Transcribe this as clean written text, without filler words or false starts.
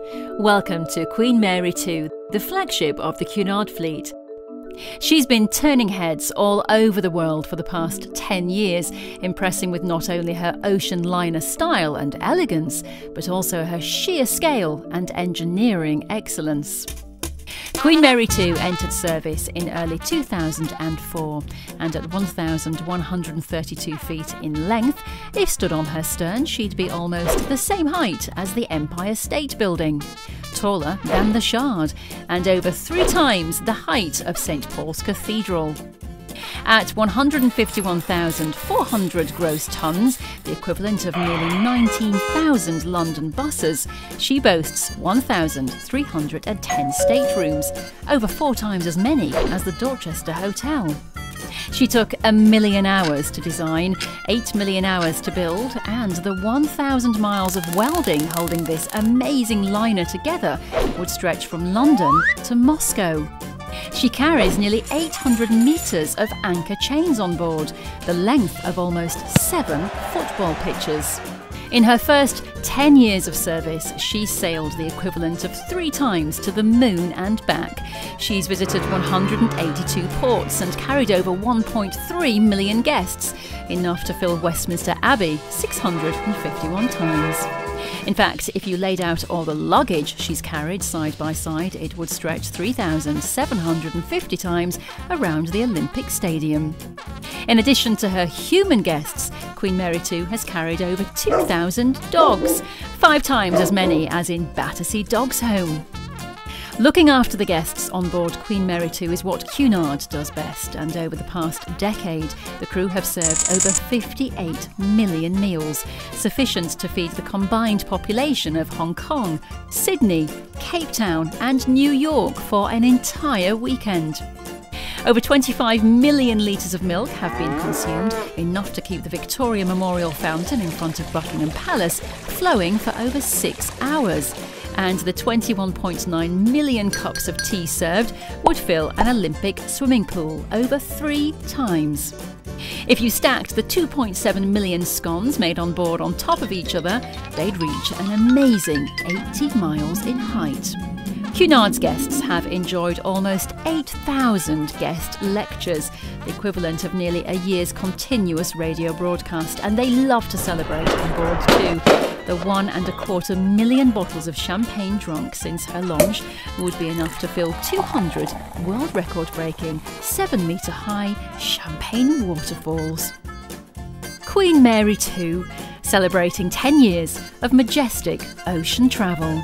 Welcome to Queen Mary 2, the flagship of the Cunard fleet. She's been turning heads all over the world for the past 10 years, impressing with not only her ocean liner style and elegance, but also her sheer scale and engineering excellence. Queen Mary 2 entered service in early 2004, and at 1,132 feet in length, if stood on her stern, she'd be almost the same height as the Empire State Building, taller than the Shard, and over 3 times the height of St Paul's Cathedral. At 151,400 gross tonnes, the equivalent of nearly 19,000 London buses, she boasts 1,310 staterooms, over 4 times as many as the Dorchester Hotel. She took 1 million hours to design, 8 million hours to build, and the 1,000 miles of welding holding this amazing liner together would stretch from London to Moscow. She carries nearly 800 metres of anchor chains on board, the length of almost 7 football pitches. In her first 10 years of service, she sailed the equivalent of 3 times to the moon and back. She's visited 182 ports and carried over 1.3 million guests, enough to fill Westminster Abbey 651 times. In fact, if you laid out all the luggage she's carried side by side, it would stretch 3,750 times around the Olympic Stadium. In addition to her human guests, Queen Mary 2 has carried over 2,000 dogs, 5 times as many as in Battersea Dogs Home. Looking after the guests on board Queen Mary 2 is what Cunard does best, and over the past decade, the crew have served over 58 million meals, sufficient to feed the combined population of Hong Kong, Sydney, Cape Town and New York for an entire weekend. Over 25 million litres of milk have been consumed, enough to keep the Victoria Memorial Fountain in front of Buckingham Palace flowing for over 6 hours. And the 21.9 million cups of tea served would fill an Olympic swimming pool over 3 times. If you stacked the 2.7 million scones made on board on top of each other, they'd reach an amazing 80 miles in height. Cunard's guests have enjoyed almost 8,000 guest lectures, the equivalent of nearly a year's continuous radio broadcast, and they love to celebrate on board too. The 1.25 million bottles of champagne drunk since her launch would be enough to fill 200 world record-breaking, 7-metre high champagne waterfalls. Queen Mary 2, celebrating 10 years of majestic ocean travel.